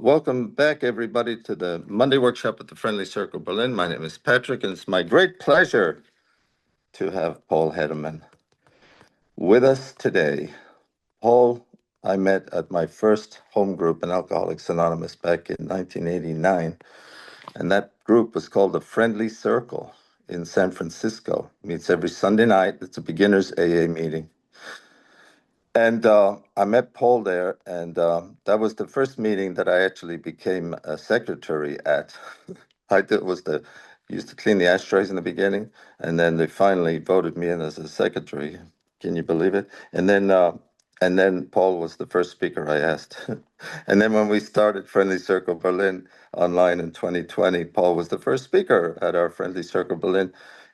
welcome back, everybody, to the Monday workshop at the Friendly Circle Berlin. My name is Patrick, and it's my great pleasure to have Paul Hedderman with us today. Paul, I met at my first home group in Alcoholics Anonymous back in 1989, and that group was called the Friendly Circle in San Francisco. It meets every Sunday night. It's a beginner's AA meeting. And I met Paul there, and that was the first meeting that I actually became a secretary at. Used to clean the ashtrays in the beginning, and then they finally voted me in as a secretary. Can you believe it? And then Paul was the first speaker I asked. And then when we started Friendly Circle Berlin online in 2020, Paul was the first speaker at our Friendly Circle Berlin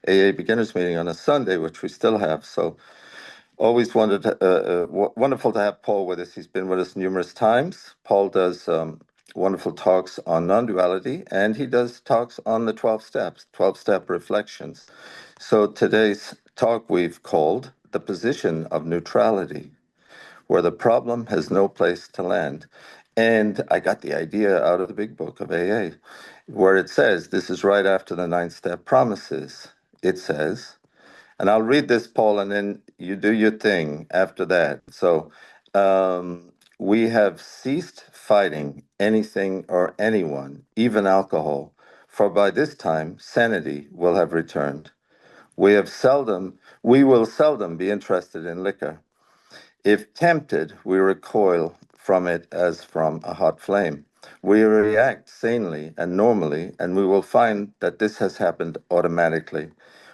AA beginners meeting on a Sunday, which we still have. So always wonderful to have Paul with us. He's been with us numerous times. Paul does wonderful talks on non-duality, and he does talks on the 12 steps, 12-step reflections. So today's talk we've called The Position of Neutrality, where the problem has no place to land. And I got the idea out of the big book of AA, where it says, this is right after the 9-step promises. It says, and I'll read this, Paul, and then you do your thing after that. So we have ceased fighting anything or anyone, even alcohol, for by this time sanity will have returned. We will seldom be interested in liquor. If tempted, we recoil from it as from a hot flame. We react sanely and normally, and we will find that this has happened automatically.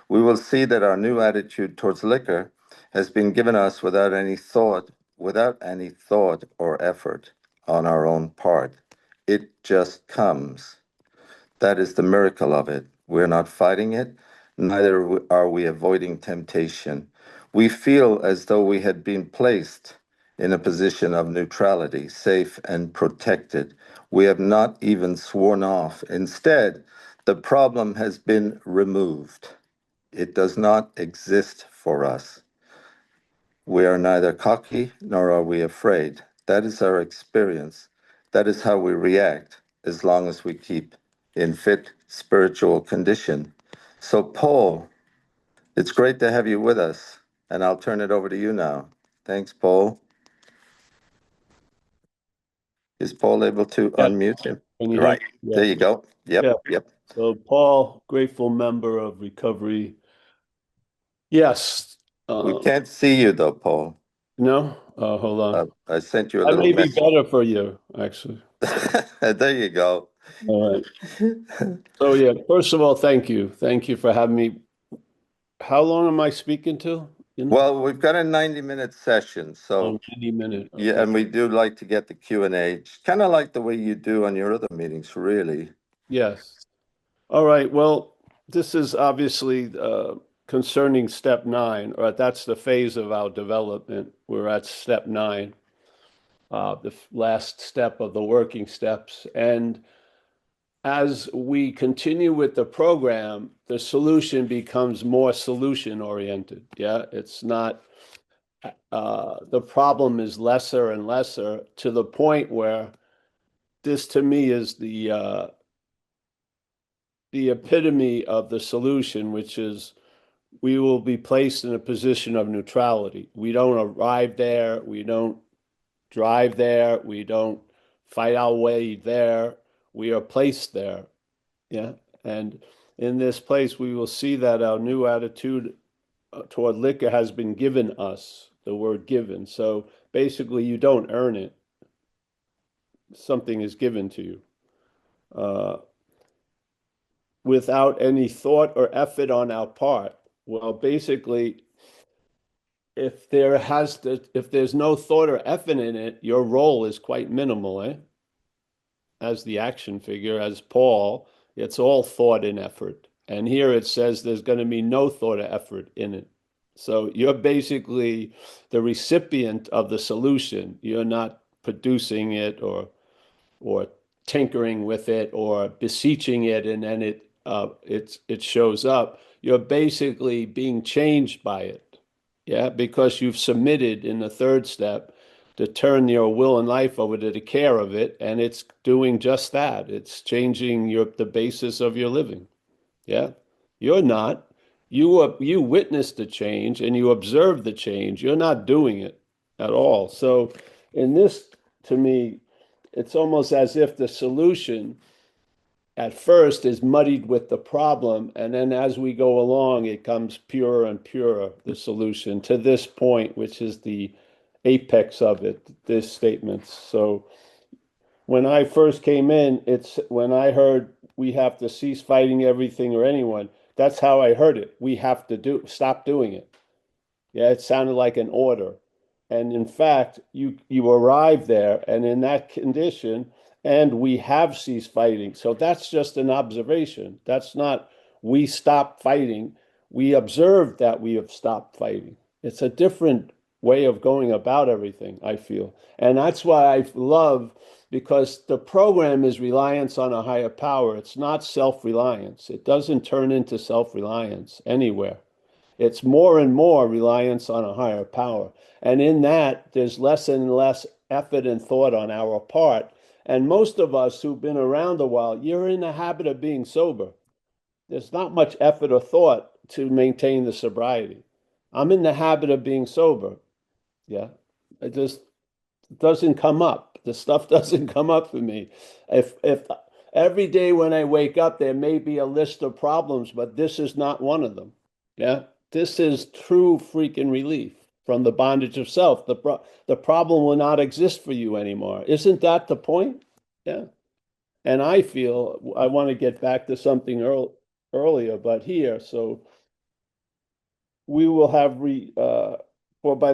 We will see that our new attitude towards liquor has been given us without any thought or effort on our own part. It just comes. That is the miracle of it. We're not fighting it, neither are we avoiding temptation. We feel as though we had been placed in a position of neutrality, safe and protected. We have not even sworn off. Instead, the problem has been removed. It does not exist for us. We are neither cocky nor are we afraid. That is our experience. That is how we react as long as we keep in fit spiritual condition. So, Paul, it's great to have you with us, and I'll turn it over to you now. Thanks, Paul. Is Paul able to unmute him? Right. Yeah. There you go. Yep. So Paul, grateful member of recovery. Yes. We can't see you though, Paul. No? Hold on. I sent you a That little may be message. better for you, actually. There you go. All right. So yeah, first of all, thank you. Thank you for having me. How long am I speaking to? Well, we've got a 90-minute session, so 90 minutes. Okay. yeah, and we do like to get the Q&A, kind of like the way you do on your other meetings, really. Yes. All right. Well, this is obviously concerning step 9, or that's the phase of our development. We're at step 9, the last step of the working steps. And as we continue with the program, the solution becomes more solution oriented. Yeah, it's not, the problem is lesser and lesser to the point where this to me is the epitome of the solution, which is we will be placed in a position of neutrality. We don't arrive there. We don't drive there. We don't fight our way there. We are placed there. Yeah. And in this place, we will see that our new attitude toward liquor has been given us, the word given. So basically, you don't earn it. Something is given to you. Without any thought or effort on our part. Well, basically, if there's no thought or effort in it, your role is quite minimal, eh? As the action figure, as Paul, it's all thought and effort. And here it says there's going to be no thought or effort in it. So you're basically the recipient of the solution. You're not producing it or tinkering with it or beseeching it, and then it shows up. You're basically being changed by it. Yeah, because you've submitted in the third step to turn your will and life over to the care of it, and it's doing just that. It's changing the basis of your living. Yeah. You're not. You witnessed the change and you observed the change. You're not doing it at all. So in this, to me, it's almost as if the solution at first is muddied with the problem, and then as we go along, it comes purer and purer, the solution to this point, which is the apex of it, this statement. So when I first came in, it's when I heard we have to cease fighting everything or anyone, that's how I heard it. We have to stop doing it. Yeah, it sounded like an order. And in fact, you arrive there and in that condition, and we have ceased fighting. So that's just an observation. That's not we stop fighting. We observe that we have stopped fighting. It's a different way of going about everything, I feel. And that's why I love, because the program is reliance on a higher power. It's not self-reliance. It doesn't turn into self-reliance anywhere. It's more and more reliance on a higher power. And in that, there's less and less effort and thought on our part. And most of us who've been around a while, you're in the habit of being sober. There's not much effort or thought to maintain the sobriety. I'm in the habit of being sober. Yeah. It just doesn't come up. The stuff doesn't come up for me. If every day when I wake up, there may be a list of problems, but this is not one of them. Yeah. This is true freaking relief from the bondage of self. The problem will not exist for you anymore. Isn't that the point? Yeah. And I feel I want to get back to something earlier, but here, so we will have or by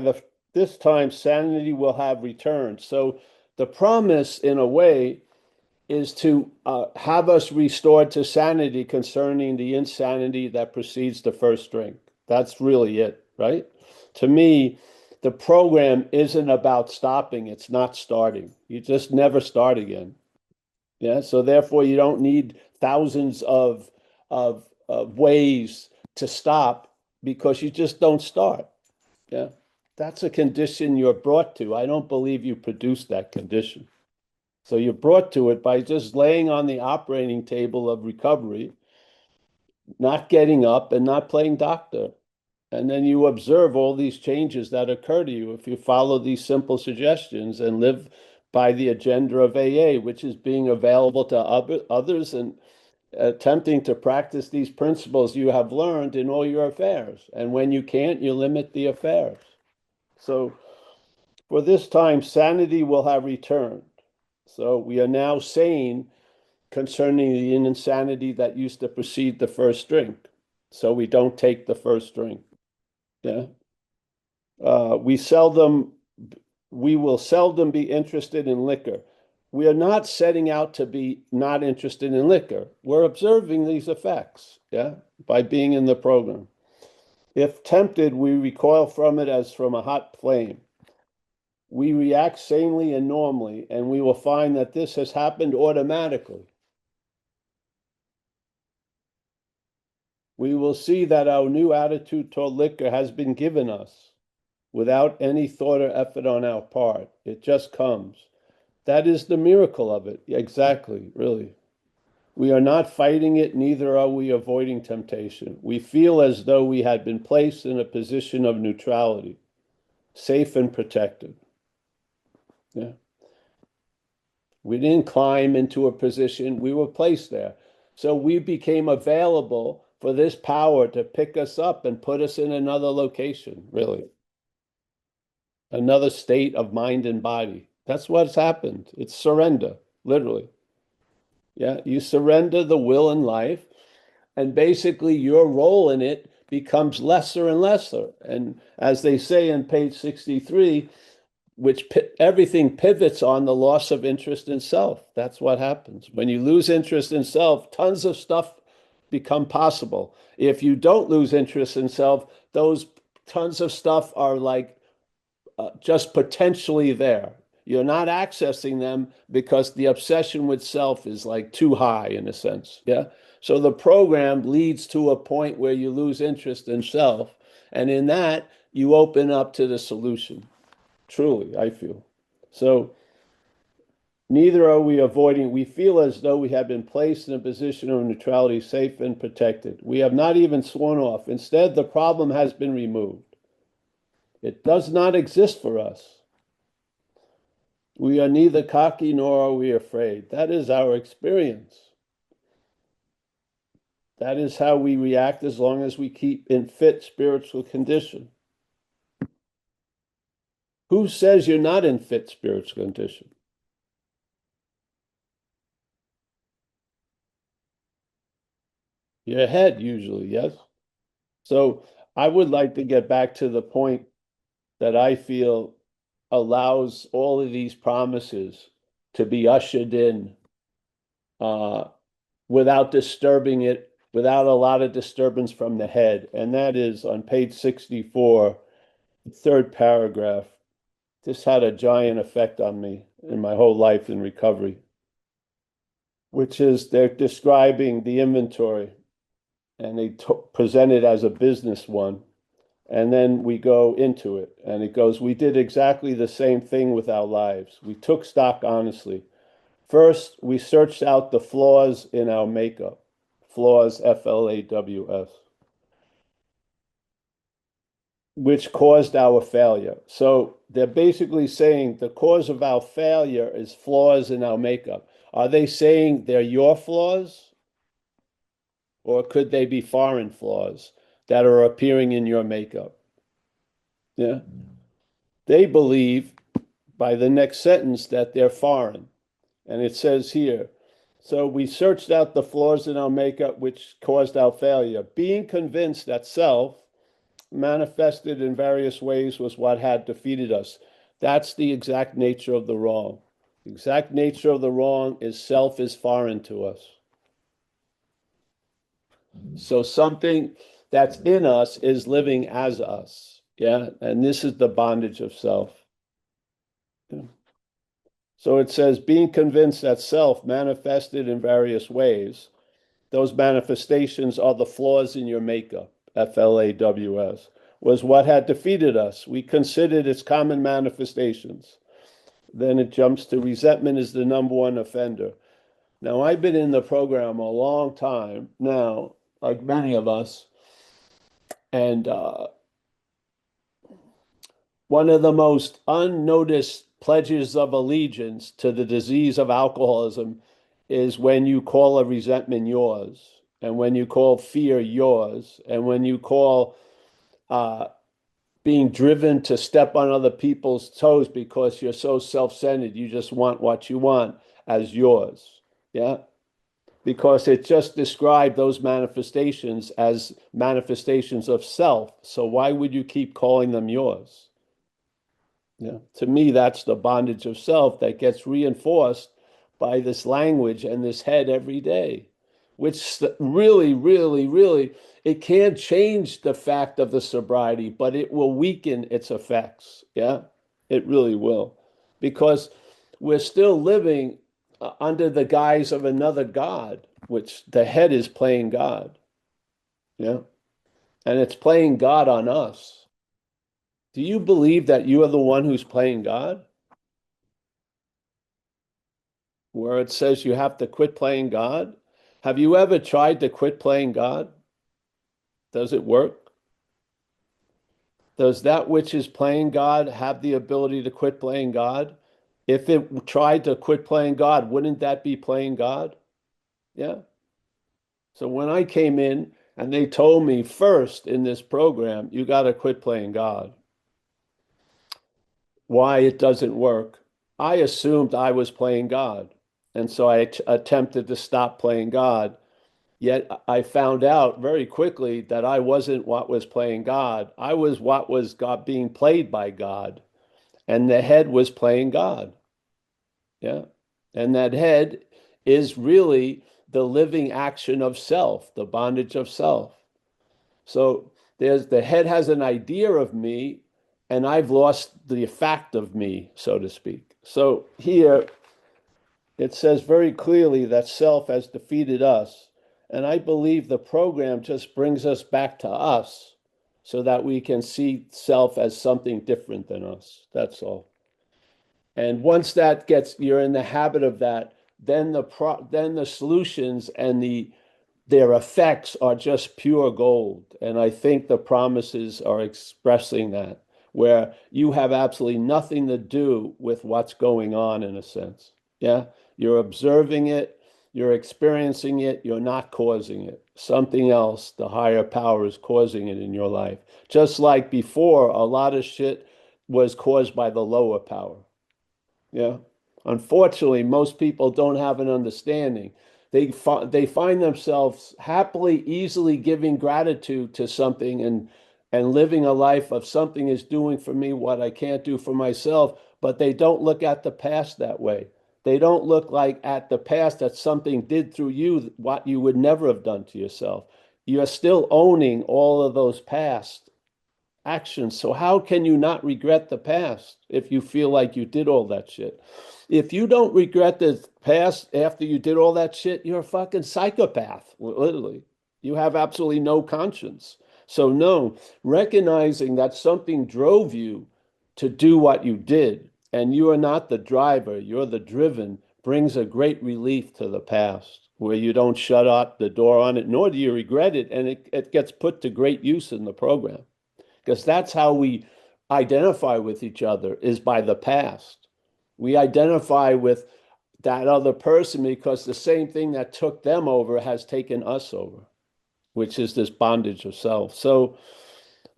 this time sanity will have returned. So the promise, in a way, is to have us restored to sanity concerning the insanity that precedes the first drink. That's really it, right? To me, the program isn't about stopping, it's not starting. You just never start again. Yeah. So therefore, you don't need thousands of ways to stop because you just don't start. Yeah. That's a condition you're brought to. I don't believe you produce that condition. So you're brought to it by just laying on the operating table of recovery, not getting up and not playing doctor. And then you observe all these changes that occur to you if you follow these simple suggestions and live by the agenda of AA, which is being available to others and attempting to practice these principles you have learned in all your affairs. And when you can't, you limit the affairs. So for this time, sanity will have returned. So we are now sane concerning the insanity that used to precede the first drink. So we don't take the first drink. Yeah. We will seldom be interested in liquor. We are not setting out to be not interested in liquor. We're observing these effects, yeah, by being in the program. If tempted, we recoil from it as from a hot flame. We react sanely and normally, and we will find that this has happened automatically. We will see that our new attitude toward liquor has been given us without any thought or effort on our part. It just comes. That is the miracle of it. Exactly, really. We are not fighting it, neither are we avoiding temptation. We feel as though we had been placed in a position of neutrality, safe and protected. Yeah. We didn't climb into a position, we were placed there. So we became available for this power to pick us up and put us in another location, really. Another state of mind and body. That's what's happened. It's surrender, literally. Yeah, you surrender the will and life, and basically your role in it becomes lesser and lesser. And as they say in page 63, everything pivots on the loss of interest in self. That's what happens. When you lose interest in self, tons of stuff become possible. If you don't lose interest in self, those tons of stuff are like just potentially there. You're not accessing them because the obsession with self is like too high in a sense. Yeah. So the program leads to a point where you lose interest in self. And in that, you open up to the solution. Truly, I feel. So neither are we avoiding. We feel as though we have been placed in a position of neutrality, safe and protected. We have not even sworn off. Instead, the problem has been removed. It does not exist for us. We are neither cocky nor are we afraid. That is our experience. That is how we react as long as we keep in fit spiritual condition. Who says you're not in fit spiritual condition? Your head, usually, yes? So I would like to get back to the point that I feel allows all of these promises to be ushered in uh, without disturbing it, without a lot of disturbance from the head. And that is on page 64, the third paragraph. This had a giant effect on me in my whole life in recovery, which is they're describing the inventory and they present it as a business one. And then we go into it and it goes, we did exactly the same thing with our lives. We took stock honestly. First, we searched out the flaws in our makeup. Flaws, Flaws, which caused our failure. So they're basically saying the cause of our failure is flaws in our makeup. Are they saying they're your flaws? Or could they be foreign flaws that are appearing in your makeup? Yeah. They believe by the next sentence that they're foreign. And it says here, so we searched out the flaws in our makeup which caused our failure. Being convinced that self, manifested in various ways, was what had defeated us. That's the exact nature of the wrong. The exact nature of the wrong is self is foreign to us. So something that's in us is living as us. Yeah. And this is the bondage of self. Yeah. So it says, being convinced that self manifested in various ways, those manifestations are the flaws in your makeup, Flaws, was what had defeated us. We considered its common manifestations. Then it jumps to resentment is the number one offender. Now, I've been in the program a long time now, like many of us, and one of the most unnoticed pledges of allegiance to the disease of alcoholism is when you call a resentment yours, and when you call fear yours, and when you call uh, being driven to step on other people's toes because you're so self-centered, you just want what you want as yours. Yeah. Because it just described those manifestations as manifestations of self. So why would you keep calling them yours? Yeah. To me, that's the bondage of self that gets reinforced by this language and this head every day, which really, really, really, it can't change the fact of the sobriety, but it will weaken its effects. Yeah, it really will. Because we're still living under the guise of another God, which the head is playing God. Yeah. And it's playing God on us. Do you believe that you are the one who's playing God? Where it says you have to quit playing God? Have you ever tried to quit playing God? Does it work? Does that which is playing God have the ability to quit playing God? If it tried to quit playing God, wouldn't that be playing God? Yeah. So when I came in and they told me first in this program, you got to quit playing God, why it doesn't work, I assumed I was playing God. And so I attempted to stop playing God. Yet I found out very quickly that I wasn't what was playing God. I was what was God being played by God. And the head was playing God. Yeah. And that head is really the living action of self, the bondage of self. So there's the head has an idea of me, and I've lost the fact of me, so to speak. So here it says very clearly that self has defeated us. And I believe the program just brings us back to us so that we can see self as something different than us. That's all. And once that gets, you're in the habit of that, then the solutions and their effects are just pure gold. And I think the promises are expressing that, where you have absolutely nothing to do with what's going on in a sense. Yeah. You're observing it, you're experiencing it, you're not causing it. Something else, the higher power is causing it in your life. Just like before, a lot of shit was caused by the lower power. Yeah. Unfortunately, most people don't have an understanding. They find themselves happily, easily giving gratitude to something and living a life of something is doing for me what I can't do for myself, but they don't look at the past that way. They don't look like at the past that something did through you what you would never have done to yourself. You're still owning all of those past actions. So how can you not regret the past if you feel like you did all that shit? If you don't regret the past after you did all that shit, you're a fucking psychopath, literally. You have absolutely no conscience. So no, recognizing that something drove you to do what you did, and you are not the driver, you're the driven, brings a great relief to the past, where you don't shut up the door on it, nor do you regret it, and it gets put to great use in the program because that's how we identify with each other is by the past. We identify with that other person because the same thing that took them over has taken us over, which is this bondage of self. So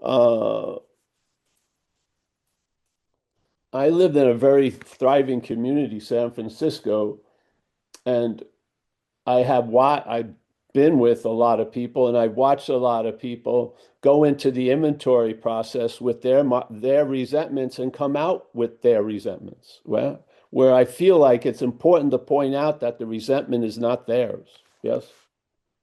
uh, I lived in a very thriving community, San Francisco, and I've been with a lot of people and I've watched a lot of people go into the inventory process with their resentments and come out with their resentments. Well, where I feel like it's important to point out that the resentment is not theirs. Yes.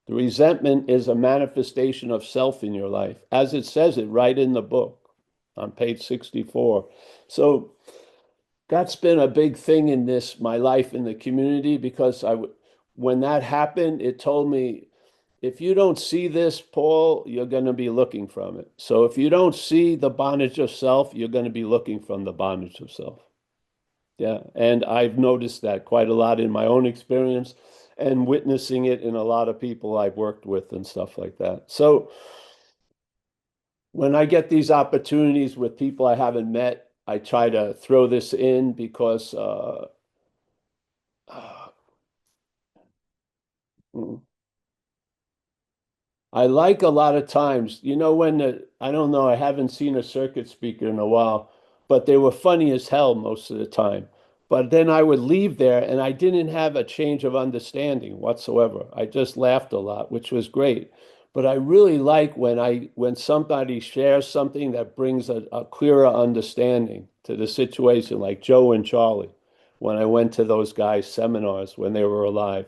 The resentment is a manifestation of self in your life, as it says it right in the book on page 64. So that's been a big thing in my life in the community because when that happened, it told me if you don't see this, Paul, you're going to be looking from it. So if you don't see the bondage of self, you're going to be looking from the bondage of self. Yeah. And I've noticed that quite a lot in my own experience and witnessing it in a lot of people I've worked with and stuff like that. So when I get these opportunities with people I haven't met, I try to throw this in because uh, mm, I like a lot of times, I don't know, I haven't seen a circuit speaker in a while, but they were funny as hell most of the time. But then I would leave there and I didn't have a change of understanding whatsoever. I just laughed a lot, which was great. But I really like when somebody shares something that brings a clearer understanding to the situation, like Joe and Charlie, when I went to those guys' seminars when they were alive.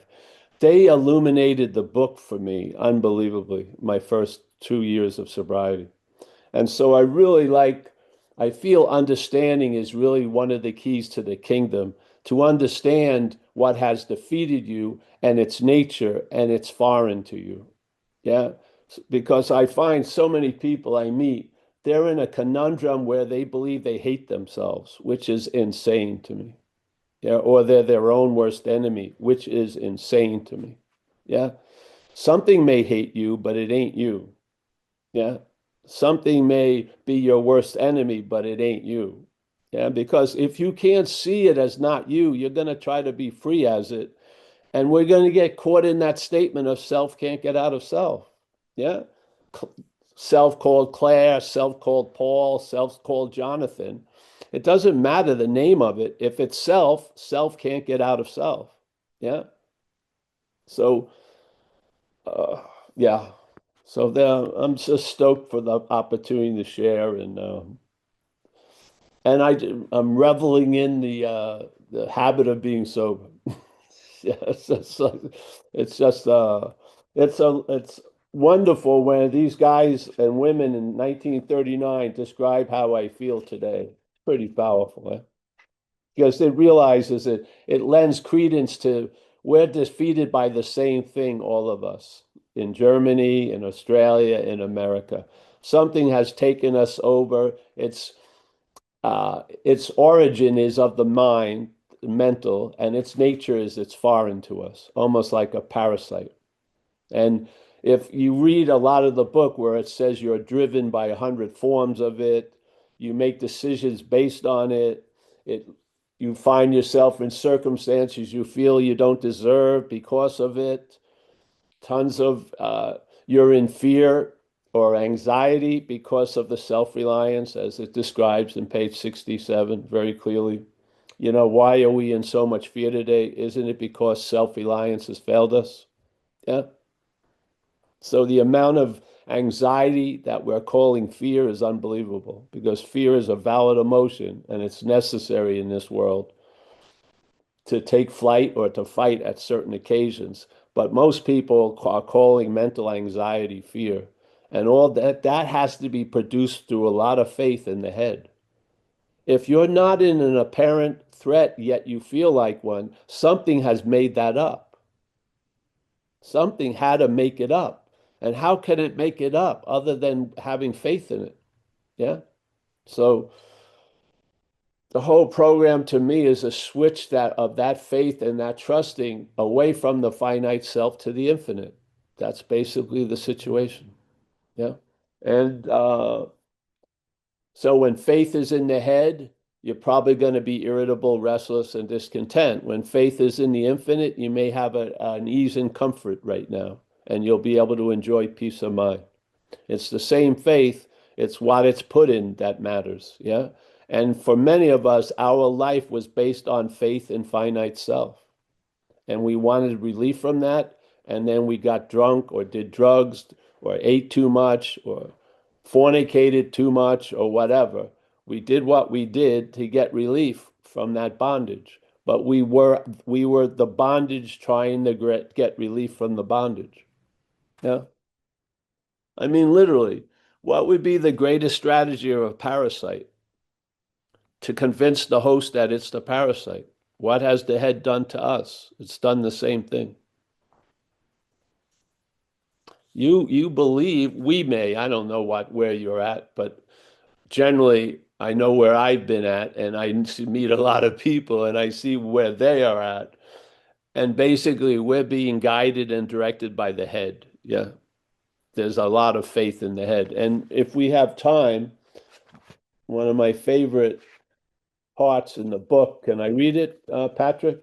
They illuminated the book for me unbelievably, my first 2 years of sobriety. And so I feel understanding is really one of the keys to the kingdom, to understand what has defeated you and its nature and it's foreign to you. Yeah. Because I find so many people I meet, they're in a conundrum where they believe they hate themselves, which is insane to me. Yeah, or they're their own worst enemy, which is insane to me. Yeah. Something may hate you, but it ain't you. Yeah. Something may be your worst enemy, but it ain't you. Yeah. Because if you can't see it as not you, you're going to try to be free as it. And we're going to get caught in that statement of self can't get out of self. Yeah. Self called Claire, self called Paul, self called Jonathan. It doesn't matter the name of it. If it's self, self can't get out of self. Yeah. So, uh, yeah. So I'm just stoked for the opportunity to share, and I'm reveling in the habit of being sober. Yeah, it's just it's wonderful when these guys and women in 1939 describe how I feel today. Pretty powerful, eh? Because it realizes it lends credence to we're defeated by the same thing, all of us, in Germany, in Australia, in America. Something has taken us over. its origin is of the mind, mental, and its nature is it's foreign to us, almost like a parasite. And if you read a lot of the book where it says you're driven by 100 forms of it, you make decisions based on it, it you find yourself in circumstances you feel you don't deserve because of it. Tons of you're in fear or anxiety because of the self-reliance, as it describes in page 67 very clearly. Why are we in so much fear today? Isn't it because self-reliance has failed us? Yeah. So the amount of anxiety that we're calling fear is unbelievable because fear is a valid emotion and it's necessary in this world to take flight or to fight at certain occasions. But most people are calling mental anxiety fear. And all that has to be produced through a lot of faith in the head. If you're not in an apparent threat, yet you feel like one, something has made that up. Something had to make it up. And how can it make it up other than having faith in it? Yeah. So the whole program to me is a switch of that faith and that trusting away from the finite self to the infinite. That's basically the situation. Yeah. And so when faith is in the head, you're probably going to be irritable, restless, and discontent. When faith is in the infinite, you may have an ease and comfort right now, and you'll be able to enjoy peace of mind. It's the same faith, it's what it's put in that matters. Yeah. And for many of us, our life was based on faith in finite self. And we wanted relief from that. And then we got drunk or did drugs or ate too much or fornicated too much or whatever. We did what we did to get relief from that bondage. But we were the bondage trying to get relief from the bondage. Yeah. I mean, literally, what would be the greatest strategy of a parasite? To convince the host that it's the parasite. What has the head done to us? It's done the same thing. You believe we may, I don't know where you're at, but generally I know where I've been at and I meet a lot of people and I see where they are at. And basically we're being guided and directed by the head. Yeah. There's a lot of faith in the head. And if we have time, one of my favorite parts in the book, can I read it, Patrick?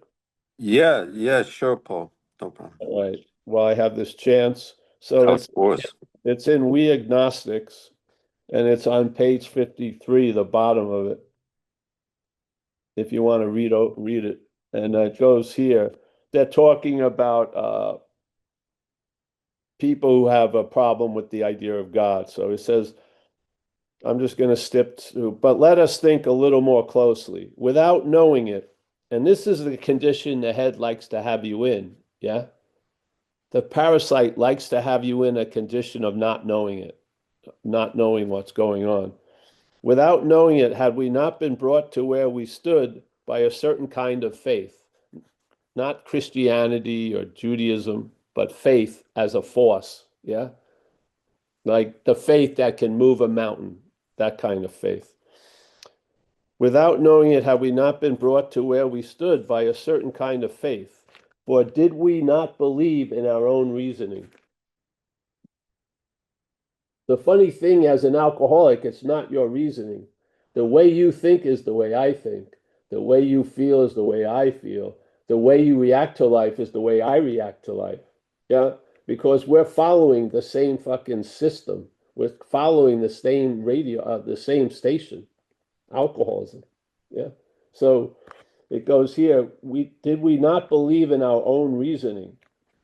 Yeah, yeah, sure, Paul. No problem. All right. Well, I have this chance. So Of course. it's in We Agnostics, and it's on page 53, the bottom of it, if you want to read it. And it goes here. They're talking about people who have a problem with the idea of God. So it says, I'm just going to skip to, but let us think a little more closely without knowing it. And this is the condition the head likes to have you in. Yeah. The parasite likes to have you in a condition of not knowing it, not knowing what's going on. Without knowing it, had we not been brought to where we stood by a certain kind of faith, not Christianity or Judaism, but faith as a force. Yeah. Like the faith that can move a mountain, that kind of faith. Without knowing it, had we not been brought to where we stood by a certain kind of faith? For did we not believe in our own reasoning? The funny thing, as an alcoholic, it's not your reasoning. The way you think is the way I think. The way you feel is the way I feel. The way you react to life is the way I react to life. Yeah, because we're following the same fucking system. We're following the same the same station, alcoholism. Yeah. So it goes here, we not believe in our own reasoning?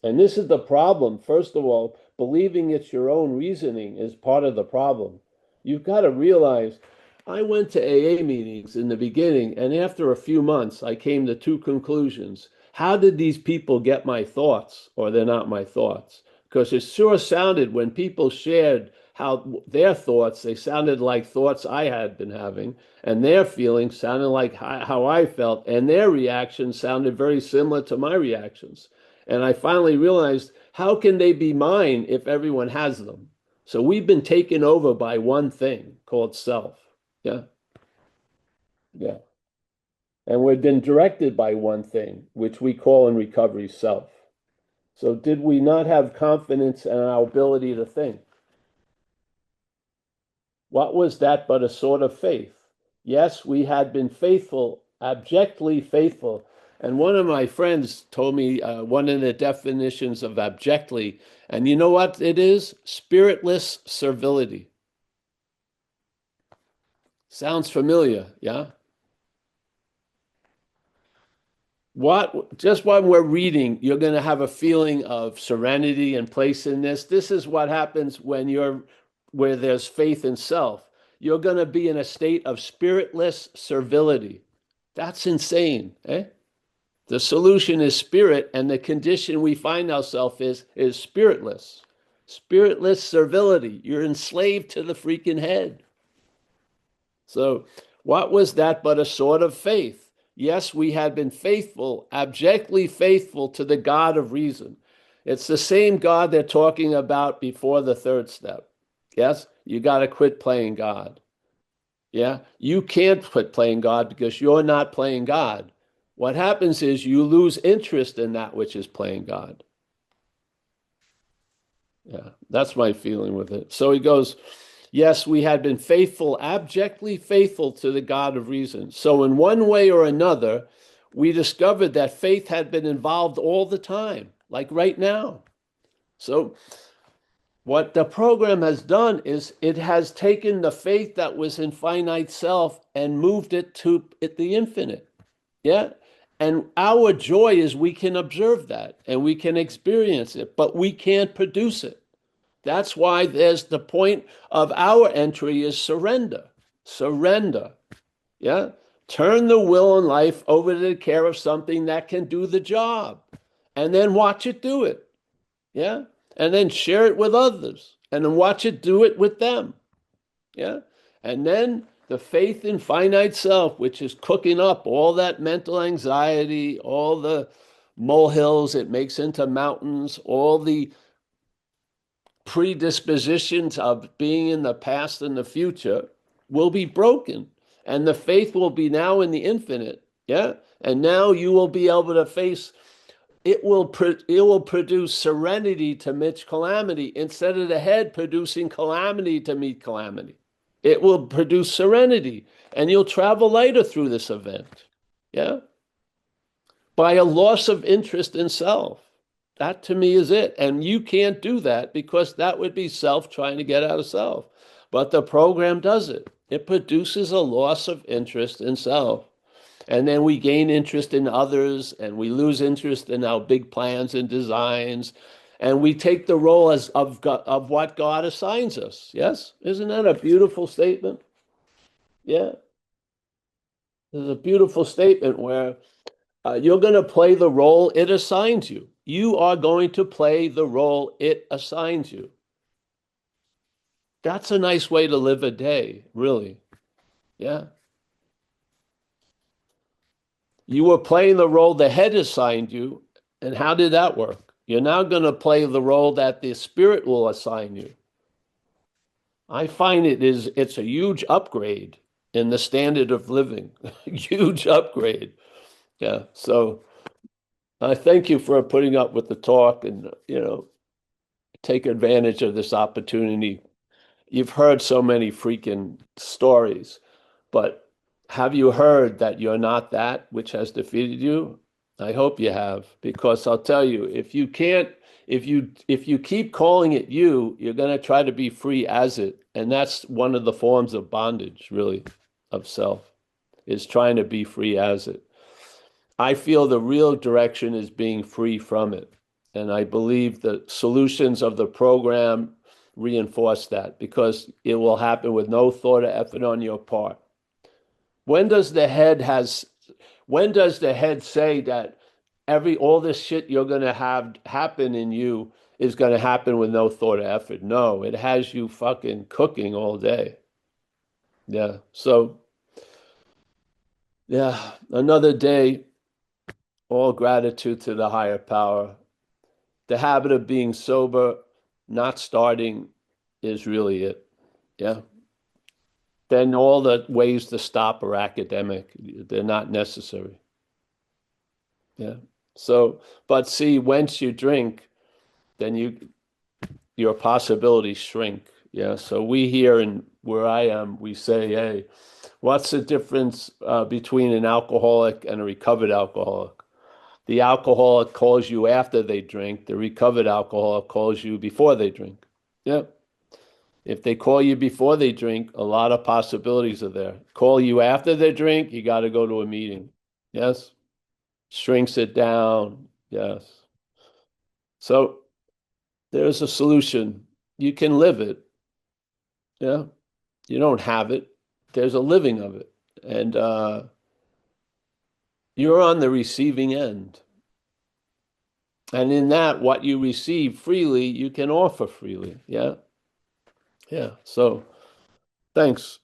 And this is the problem. First of all, believing it's your own reasoning is part of the problem. You've got to realize I went to AA meetings in the beginning, and after a few months, I came to two conclusions. How did these people get my thoughts, or they're not my thoughts? Because it sure sounded when people shared how their thoughts, they sounded like thoughts I had been having, and their feelings sounded like how I felt, and their reactions sounded very similar to my reactions. And I finally realized, how can they be mine if everyone has them? So we've been taken over by one thing called self. Yeah. Yeah. And we've been directed by one thing, which we call in recovery self. So did we not have confidence in our ability to think? What was that but a sort of faith? Yes, we had been faithful, abjectly faithful. And one of my friends told me one of the definitions of abjectly, and you know what it is? Spiritless servility. Sounds familiar, yeah? What just when we're reading, you're going to have a feeling of serenity and place in this. This is what happens when you're where there's faith in self. You're going to be in a state of spiritless servility. That's insane, eh? The solution is spirit, and the condition we find ourselves is spiritless. Spiritless servility. You're enslaved to the freaking head. So, what was that but a sort of faith? Yes, we had been faithful, abjectly faithful to the God of reason. It's the same God they're talking about before the third step. Yes, you got to quit playing God. Yeah, you can't quit playing God because you're not playing God. What happens is you lose interest in that which is playing God. Yeah, that's my feeling with it. So he goes, yes, we had been faithful, abjectly faithful to the God of reason. So, in one way or another, we discovered that faith had been involved all the time, like right now. So, what the program has done is it has taken the faith that was in finite self and moved it to the infinite. Yeah. And our joy is we can observe that and we can experience it, but we can't produce it. That's why there's the point of our entry is surrender. Surrender. Yeah. Turn the will and life over to the care of something that can do the job and then watch it do it. Yeah. And then share it with others and then watch it do it with them. Yeah. And then the faith in finite self, which is cooking up all that mental anxiety, all the molehills it makes into mountains, all the predispositions of being in the past and the future will be broken. And the faith will be now in the infinite. Yeah. And now you will be able to face it will produce serenity to meet calamity instead of the head producing calamity to meet calamity. It will produce serenity and you'll travel lighter through this event. Yeah. By a loss of interest in self. That to me is it. And you can't do that because that would be self trying to get out of self. But the program does it. It produces a loss of interest in self. And then we gain interest in others and we lose interest in our big plans and designs. And we take the role of what God assigns us. Yes? Isn't that a beautiful statement? Yeah. There's a beautiful statement where you're going to play the role it assigns you. You are going to play the role it assigns you. That's a nice way to live a day, really. Yeah. You were playing the role the head assigned you. And how did that work? You're now going to play the role that the spirit will assign you. I find it's a huge upgrade in the standard of living. Huge upgrade. Yeah. So I thank you for putting up with the talk and, take advantage of this opportunity. You've heard so many freaking stories, but have you heard that you're not that which has defeated you? I hope you have, because I'll tell you, if you can't, if you keep calling it you, you're going to try to be free as it, and that's one of the forms of bondage, really, of self, is trying to be free as it. I feel the real direction is being free from it. And I believe the solutions of the program reinforce that because it will happen with no thought or effort on your part. When does the head has when does the head say that all this shit you're gonna have happen in you is gonna happen with no thought or effort? No, it has you fucking cooking all day. Yeah. So yeah, another day, all gratitude to the higher power. The habit of being sober, not starting is really it. Yeah. then all the ways to stop are academic. They're not necessary. Yeah. So, but see, once you drink, then your possibilities shrink. Yeah. So we here in where I am, we say, hey, what's the difference between an alcoholic and a recovered alcoholic? The alcoholic calls you after they drink. The recovered alcoholic calls you before they drink. Yeah. If they call you before they drink, a lot of possibilities are there. Call you after they drink, you got to go to a meeting. Yes. Shrinks it down. Yes. So there's a solution. You can live it. Yeah. You don't have it. There's a living of it. And you're on the receiving end. And in that, what you receive freely, you can offer freely. Yeah. Yeah. So thanks.